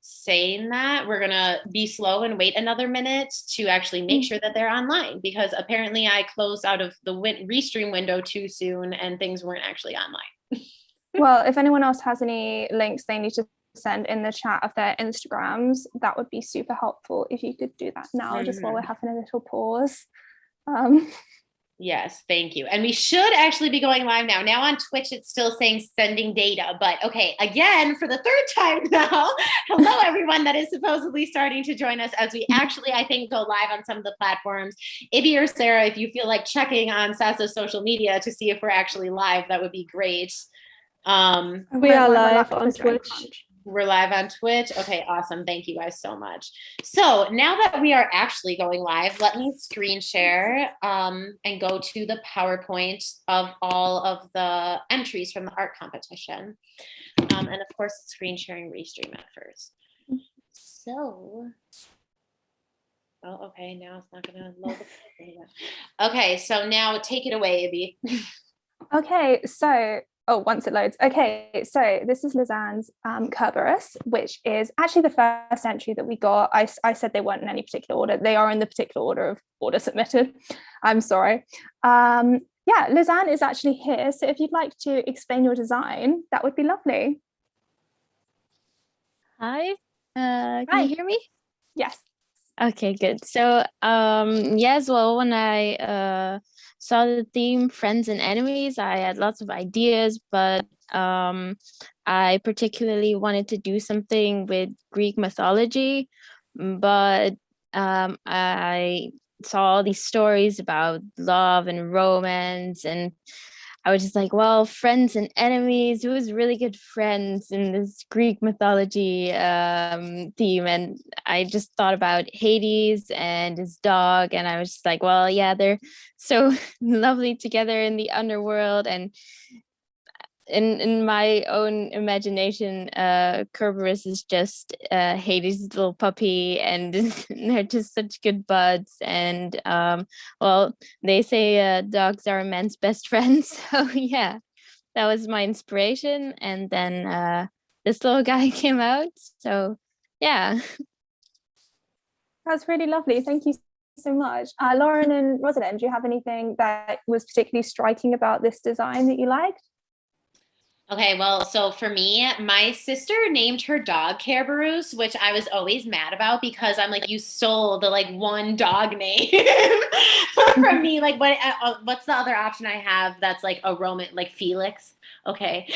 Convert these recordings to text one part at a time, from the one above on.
saying that, we're gonna be slow and wait another minute to actually make sure that they're online, because apparently I closed out of the restream window too soon and things weren't actually online. Well, if anyone else has any links they need to send in the chat of their Instagrams, that would be super helpful if you could do that now, just while we're having a little pause. Yes, thank you. And we should actually be going live now. Now on Twitch, it's still saying sending data, but okay, again, for the third time now, hello everyone that is supposedly starting to join us as we actually, I think, go live on some of the platforms. Ibby or Sarah, if you feel like checking on SASA's social media to see if we're actually live, that would be great. We are live on Twitch. We're live on Twitch. Okay, awesome. Thank you guys so much. So now that we are actually going live, let me screen share and go to the PowerPoint of all of the entries from the art competition. And of course, screen sharing restream at first. So, oh, okay, now it's not gonna load the Okay, so now take it away, Ibby. Okay, so once it loads. Okay, so this is Lazan's Kerberos, which is actually the first entry that we got. I said they weren't in any particular order. They are in the particular order of order submitted. I'm sorry. Yeah, Lazan is actually here. So if you'd like to explain your design, that would be lovely. Hi, can you hear me? Yes. Okay, good. So yes, well, when I saw the theme friends and enemies, I had lots of ideas, but I particularly wanted to do something with Greek mythology, but I saw all these stories about love and romance, and I was just like, well, friends and enemies, who's really good friends in this Greek mythology theme? And I just thought about Hades and his dog, and I was just like, well, yeah, they're so lovely together in the underworld. And in my own imagination, Kerberos is just Hades' little puppy, and they're just such good buds. And well, they say dogs are men's best friends. So yeah, that was my inspiration. And then this little guy came out. So yeah. That's really lovely. Thank you so much. Lauren and Rosalind, do you have anything that was particularly striking about this design that you liked? Okay, well, so for me, my sister named her dog Kerberos, which I was always mad about because I'm like, you stole the like one dog name from me. Like, what's the other option I have that's like a Roman, like Felix? Okay.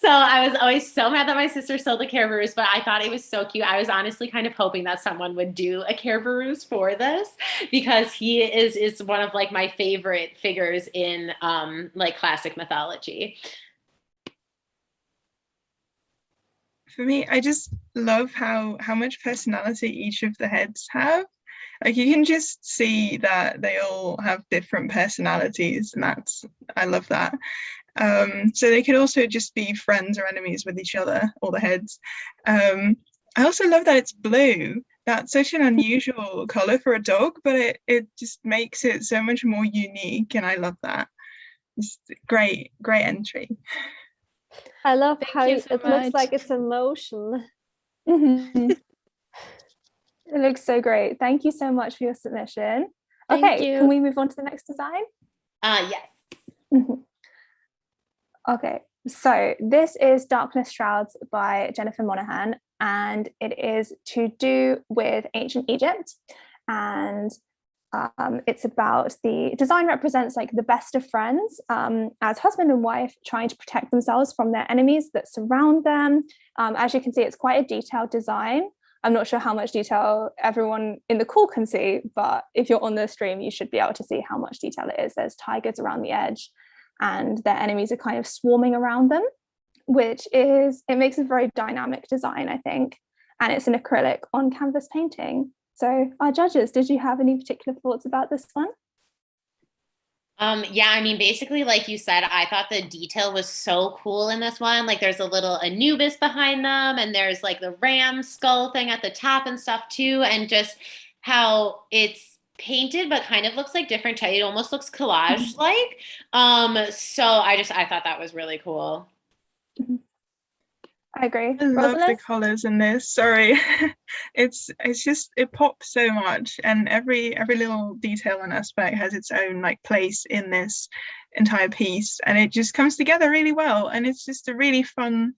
So I was always so mad that my sister stole the Kerberos, but I thought it was so cute. I was honestly kind of hoping that someone would do a Kerberos for this because he is one of like my favorite figures in like classic mythology. For me, I just love how much personality each of the heads have. Like you can just see that they all have different personalities, and I love that. So they could also just be friends or enemies with each other, all the heads. I also love that it's blue. That's such an unusual color for a dog, but it just makes it so much more unique, and I love that. It's great entry. I love how it looks like it's in motion. It looks so great. Thank you so much for your submission. Okay, can we move on to the next design? Yes. Okay, so this is Darkness Shrouds by Jennifer Monaghan, and it is to do with ancient Egypt. And it's about the design represents like the best of friends as husband and wife trying to protect themselves from their enemies that surround them. As you can see, it's quite a detailed design. I'm not sure how much detail everyone in the call can see, but if you're on the stream, you should be able to see how much detail it is. There's tigers around the edge and their enemies are kind of swarming around them, it makes a very dynamic design, I think. And it's an acrylic on canvas painting. So our judges, did you have any particular thoughts about this one? Yeah, I mean, basically, like you said, I thought the detail was so cool in this one. Like there's a little Anubis behind them and there's like the ram skull thing at the top and stuff too. And just how it's painted, but kind of looks like different type. It almost looks collage-like. So I thought that was really cool. I agree. I love the Rosalind? colors in this. Sorry, it's just, it pops so much, and every little detail and aspect has its own like place in this entire piece, and it just comes together really well. And it's just a really fun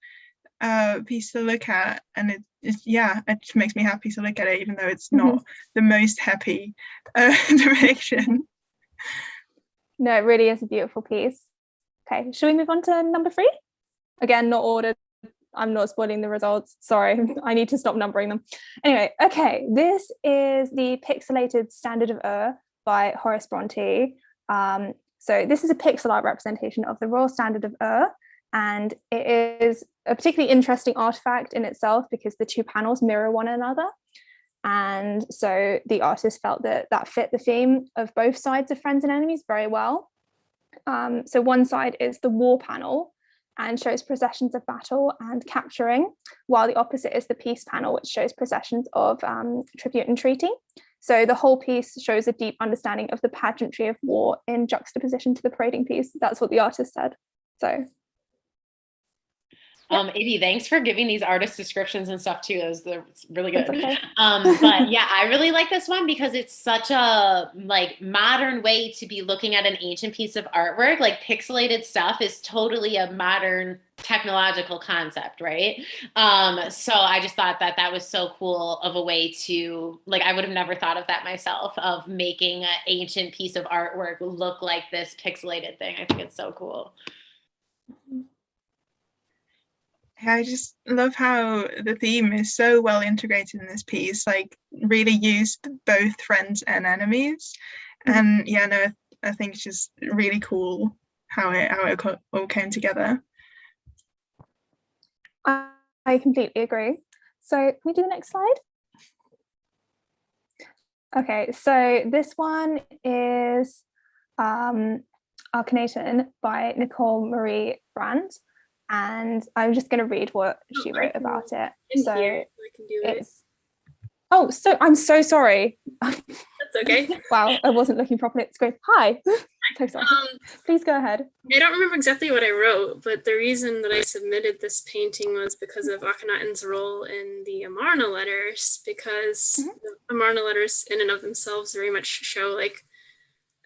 piece to look at, and it just makes me happy to look at it, even though it's not the most happy depiction. No, it really is a beautiful piece. Okay, should we move on to number 3? Again, not ordered. I'm not spoiling the results. Sorry, I need to stop numbering them. Anyway, okay, this is the Pixelated Standard of by Horace Bronte. So this is a pixel art representation of the Royal Standard of and it is a particularly interesting artifact in itself because the 2 panels mirror one another. And so the artist felt that that fit the theme of both sides of Friends and Enemies very well. So one side is the war panel and shows processions of battle and capturing, while the opposite is the peace panel, which shows processions of tribute and treaty. So the whole piece shows a deep understanding of the pageantry of war in juxtaposition to the parading piece. That's what the artist said. So Ivy, thanks for giving these artist descriptions and stuff too. It's really good. okay. But yeah, I really like this one because it's such a like modern way to be looking at an ancient piece of artwork. Like pixelated stuff is totally a modern technological concept, right? So I just thought that that was so cool of a way to, like, I would have never thought of that myself, of making an ancient piece of artwork look like this pixelated thing. I think it's so cool. I just love how the theme is so well integrated in this piece, like really used both friends and enemies. And yeah, no, I think it's just really cool how it all came together. I completely agree. So can we do the next slide? Okay, so this one is Arcanaton by Nicole Marie Brandt. And I'm just going to read what she wrote about it. So I can do it. Oh, so I'm so sorry. That's okay. Wow, I wasn't looking properly at the screen. Hi. So sorry. Please go ahead. I don't remember exactly what I wrote, but the reason that I submitted this painting was because of Akhenaten's role in the Amarna letters, because the Amarna letters in and of themselves very much show like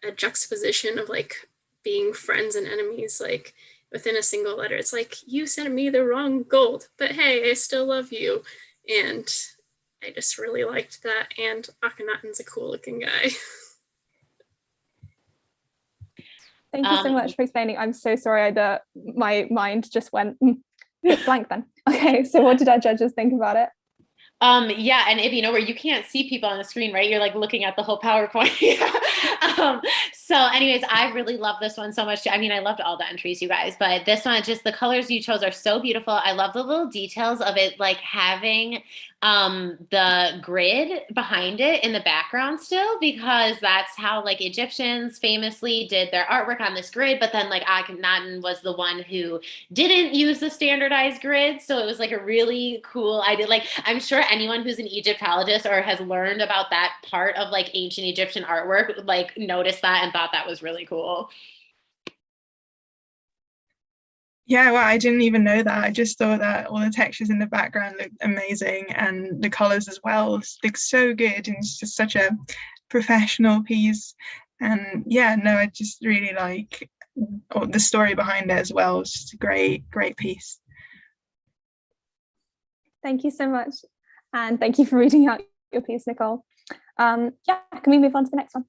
a juxtaposition of like being friends and enemies, like within a single letter. It's like, you sent me the wrong gold, but hey, I still love you. And I just really liked that. And Akhenaten's a cool looking guy. Thank you so much for explaining. I'm so sorry that my mind just went blank then. Okay, so what did our judges think about it? Yeah, and if you know where you can't see people on the screen, right? You're like looking at the whole PowerPoint. So anyways, I really love this one so much too. I mean, I loved all the entries, you guys, but this one, just the colors you chose are so beautiful. I love the little details of it, like having the grid behind it in the background still, because that's how like Egyptians famously did their artwork on this grid. But then like Akhenaten was the one who didn't use the standardized grid. So it was like a really cool idea. Like I'm sure anyone who's an Egyptologist or has learned about that part of like ancient Egyptian artwork, like noticed that and thought that was really cool. Yeah, well, I didn't even know that. I just thought that all the textures in the background looked amazing, and the colors as well look so good, and it's just such a professional piece. And yeah, no, I just really like the story behind it as well. It's just a great piece. Thank you so much. And thank you for reading out your piece, Nicole. Yeah, can we move on to the next one?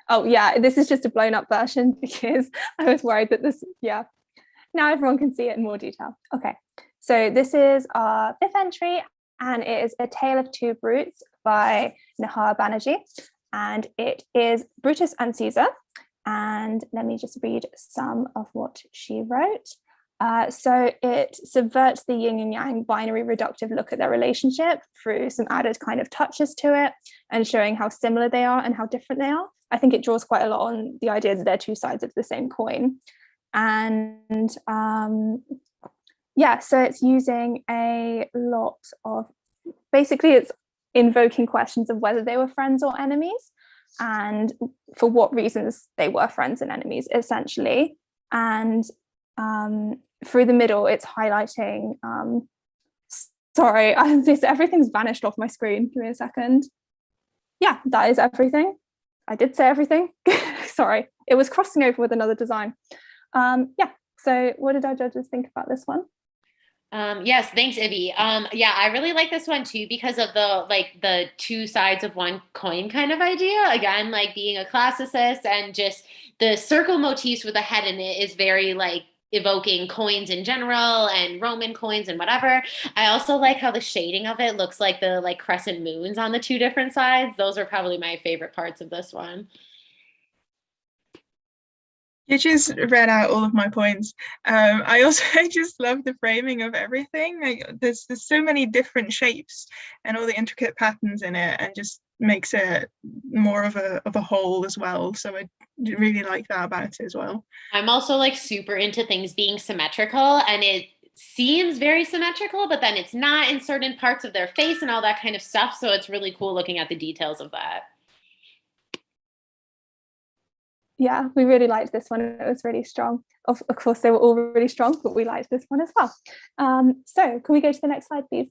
Oh yeah, this is just a blown up version because I was worried that this, yeah. Now everyone can see it in more detail. Okay, so this is our 5th entry, and it is A Tale of Two Brutes by Nihar Banerjee, and it is Brutus and Caesar. And let me just read some of what she wrote. So it subverts the yin and yang binary reductive look at their relationship through some added kind of touches to it and showing how similar they are and how different they are. I think it draws quite a lot on the idea that they're two sides of the same coin. And yeah, so it's using a lot of, basically it's invoking questions of whether they were friends or enemies and for what reasons they were friends and enemies, essentially. And through the middle, it's highlighting, sorry, everything's vanished off my screen. Give me a second. Yeah, that is everything. I did say everything. Sorry, it was crossing over with another design. Yeah, so what did our judges think about this one? Yes, thanks, Ibby. Yeah, I really like this one too because of the two sides of one coin kind of idea. Again, like being a classicist, and just the circle motifs with a head in it is very like evoking coins in general and Roman coins and whatever. I also like how the shading of it looks like the like crescent moons on the two different sides. Those are probably my favorite parts of this one. You just read out all of my points. I also just love the framing of everything. Like, there's so many different shapes and all the intricate patterns in it, and just makes it more of a whole as well. So I really like that about it as well. I'm also like super into things being symmetrical, and it seems very symmetrical, but then it's not in certain parts of their face and all that kind of stuff. So it's really cool looking at the details of that. Yeah, we really liked this one. It was really strong. Of course, they were all really strong, but we liked this one as well. So can we go to the next slide, please?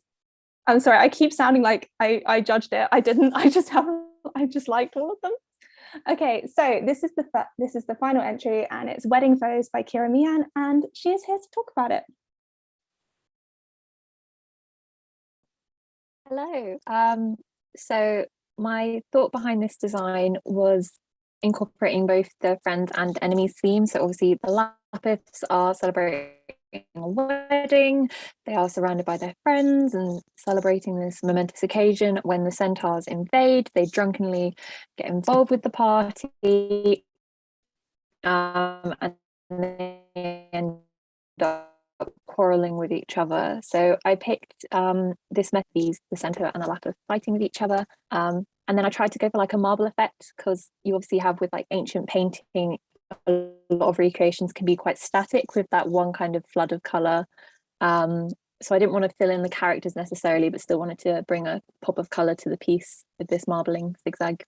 I'm sorry, I keep sounding like I judged it. I didn't. I just liked all of them. Okay, so this is the final entry, and it's Wedding Foes by Kira Mian, and she is here to talk about it. Hello. So my thought behind this design was incorporating both the friends and enemies theme. So obviously the Lapiths are celebrating a wedding. They are surrounded by their friends and celebrating this momentous occasion. When the centaurs invade, they drunkenly get involved with the party, and they end up quarreling with each other. So I picked this method, the centaur and the Lapith fighting with each other. And then I tried to go for like a marble effect, because you obviously have with like ancient painting, a lot of recreations can be quite static with that one kind of flood of color. So I didn't want to fill in the characters necessarily, but still wanted to bring a pop of color to the piece with this marbling zigzag.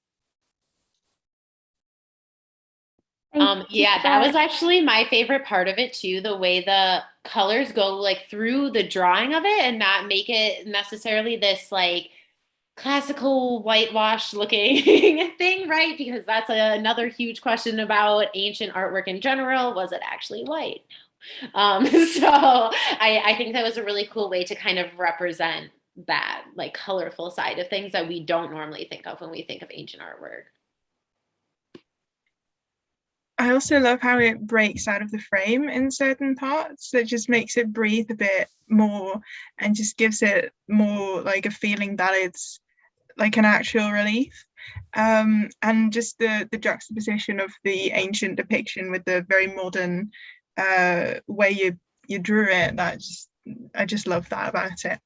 Yeah, that was actually my favorite part of it too, the way the colors go like through the drawing of it and not make it necessarily this like classical whitewash looking thing, right? Because that's another huge question about ancient artwork in general. Was it actually white? So I think that was a really cool way to kind of represent that like colorful side of things that we don't normally think of when we think of ancient artwork. I also love how it breaks out of the frame in certain parts. That just makes it breathe a bit more and just gives it more like a feeling that it's like an actual relief. And just the juxtaposition of the ancient depiction with the very modern way you drew it, I just love that about it.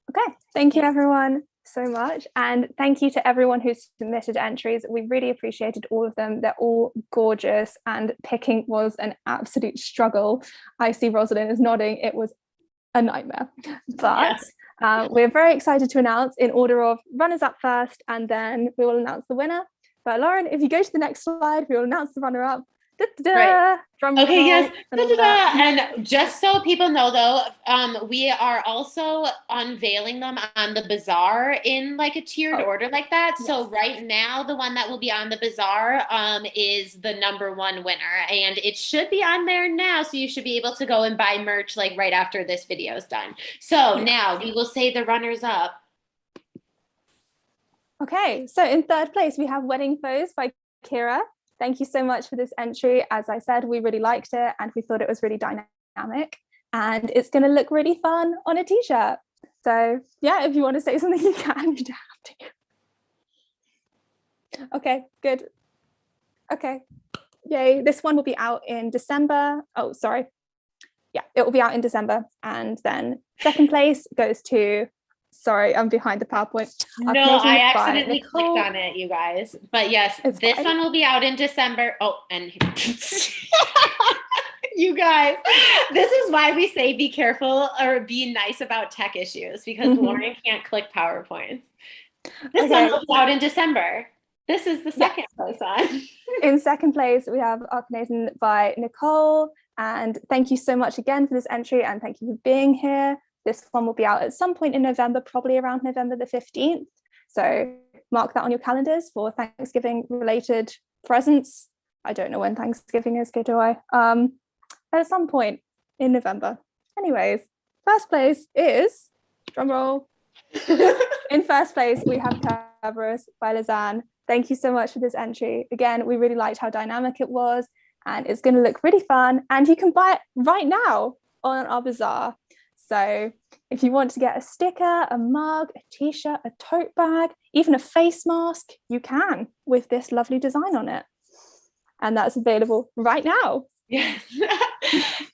Okay, thank you everyone so much, and thank you to everyone who submitted entries. We really appreciated all of them. They're all gorgeous, and picking was an absolute struggle. I see Rosalind is nodding. It was a nightmare, but we're very excited to announce in order of runners up first, and then we will announce the winner. But Lauren, if you go to the next slide, we will announce the runner up. Right. Okay, yes. And just so people know though, we are also unveiling them on the bazaar in like a tiered order like that. Yes. So right now, the one that will be on the bazaar is the #1 winner, and it should be on there now. So you should be able to go and buy merch like right after this video is done. So now we will say the runners up. Okay, so in third place, we have Wedding Foes by Kira. Thank you so much for this entry. As I said, we really liked it and we thought it was really dynamic, and it's going to look really fun on a t-shirt. So yeah, if you want to say something, you can. You don't have to. Okay, good. Okay, yay. This one will be out in December. Oh, sorry. Yeah, it will be out in December. And then second place goes to, sorry, I'm behind the PowerPoint. No, I accidentally clicked on it, you guys. But yes, this one will be out in December. Oh, and you guys, this is why we say be careful or be nice about tech issues, because Lauren can't click PowerPoints. This one will be out in December. This is the second place on. In second place, we have Arcanation by Nicole. And thank you so much again for this entry, and thank you for being here. This one will be out at some point in November, probably around November the 15th. So mark that on your calendars for Thanksgiving related presents. I don't know when Thanksgiving is, do I? At some point in November. Anyways, first place is, drum roll. In first place, we have Everest by Lazan. Thank you so much for this entry. Again, we really liked how dynamic it was, and it's going to look really fun. And you can buy it right now on our bazaar. So if you want to get a sticker, a mug, a t-shirt, a tote bag, even a face mask, you can with this lovely design on it. And that's available right now. Yes.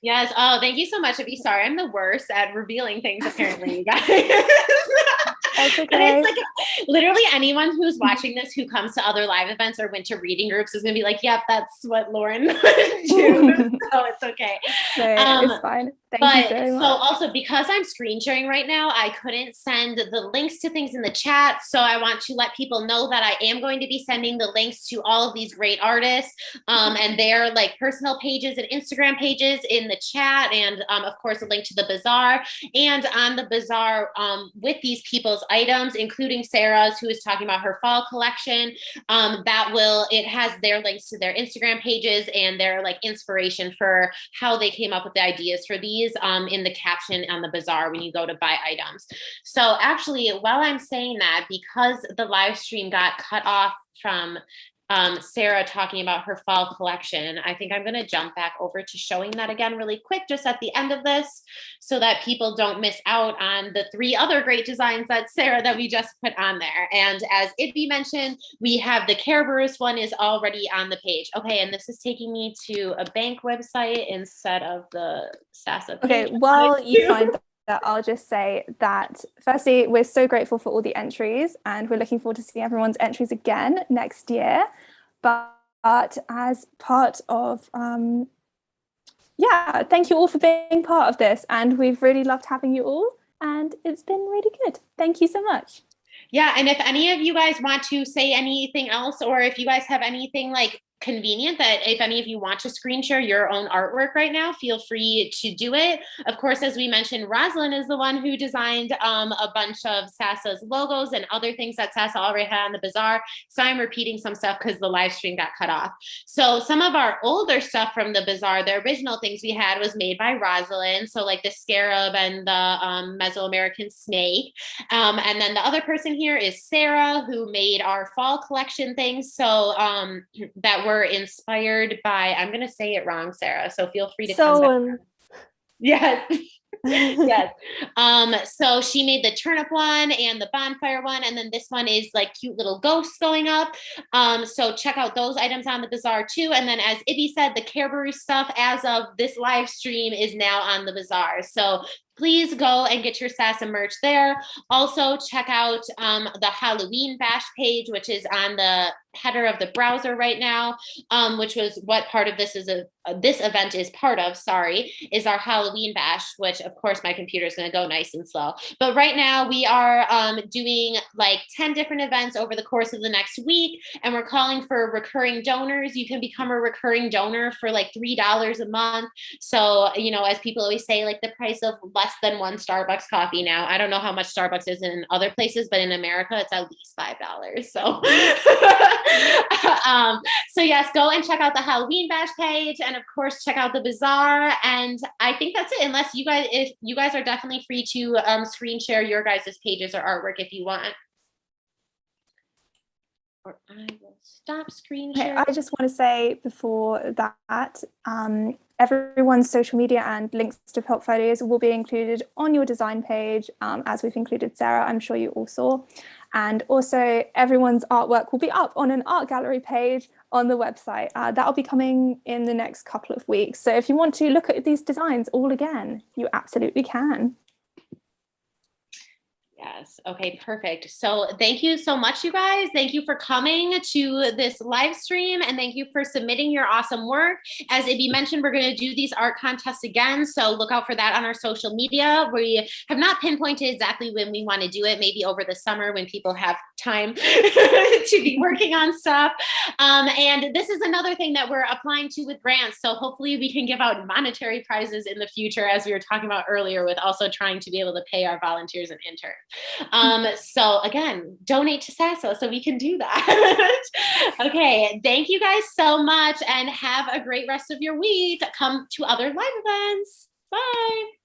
Yes. Oh, thank you so much, Abby. Sorry, I'm the worst at revealing things, apparently, you guys. That's okay. And it's like literally anyone who's watching this who comes to other live events or went to reading groups is gonna be like, yep, that's what Lauren would do. So it's okay. It's fine. Thank you so much. So also, because I'm screen sharing right now, I couldn't send the links to things in the chat. So I want to let people know that I am going to be sending the links to all of these great artists and their like personal pages and Instagram pages in the chat. And of course, a link to the bazaar, and on the bazaar with these people's items, including Sarah's, who is talking about her fall collection. It has their links to their Instagram pages and their like inspiration for how they came up with the ideas for these in the caption on the bazaar when you go to buy items. So actually, while I'm saying that, because the live stream got cut off from Sarah talking about her fall collection, I think I'm going to jump back over to showing that again really quick just at the end of this, so that people don't miss out on the 3 other great designs that we just put on there. And as Ibby mentioned, we have the Kerberos one is already on the page. Okay, and this is taking me to a bank website instead of the SASA page. Okay, while you find that, I'll just say that firstly, we're so grateful for all the entries, and we're looking forward to seeing everyone's entries again next year. But as part of, thank you all for being part of this, and we've really loved having you all, and it's been really good. Thank you so much. Yeah, and if any of you guys want to say anything else, or if you guys have anything like convenient that if any of you want to screen share your own artwork right now, feel free to do it. Of course, as we mentioned, Rosalind is the one who designed a bunch of SASA's logos and other things that SASA already had on the bazaar. So I'm repeating some stuff because the live stream got cut off. So some of our older stuff from the bazaar, the original things we had was made by Rosalind. So like the scarab and the Mesoamerican snake. And then the other person here is Sarah, who made our fall collection things. So that were inspired by, I'm going to say it wrong, Sarah, so feel free to come back. Yes. Yes. So she made the turnip one and the bonfire one, and then this one is like cute little ghosts going up. So check out those items on the bazaar too. And then as Ibby said, the Kerberos stuff as of this live stream is now on the bazaar. So please go and get your SASA merch there. Also check out the Halloween bash page, which is on the header of the browser right now, which was what part of this event is part of, is our Halloween bash, which of course my computer is going to go nice and slow. But right now we are doing like 10 different events over the course of the next week, and we're calling for recurring donors. You can become a recurring donor for like $3 a month. So, you know, as people always say, like the price of less than one Starbucks coffee now. I don't know how much Starbucks is in other places, but in America, it's at least $5. So, so yes, go and check out the Halloween bash page, and of course, check out the bazaar. And I think that's it. Unless if you guys are definitely free to screen share your guys' pages or artwork if you want. Or I will stop screen sharing. I just want to say before that, everyone's social media and links to portfolios will be included on your design page, as we've included Sarah, I'm sure you all saw. And also everyone's artwork will be up on an art gallery page on the website. That'll be coming in the next couple of weeks. So if you want to look at these designs all again, you absolutely can. Yes. Okay, perfect. So thank you so much, you guys. Thank you for coming to this live stream, and thank you for submitting your awesome work. As Ibby mentioned, we're going to do these art contests again, so look out for that on our social media. We have not pinpointed exactly when we want to do it, maybe over the summer when people have time to be working on stuff. And this is another thing that we're applying to with grants, so hopefully we can give out monetary prizes in the future, as we were talking about earlier, with also trying to be able to pay our volunteers and interns. So again, donate to SASA so we can do that. Okay, thank you guys so much, and have a great rest of your week. Come to other live events. Bye.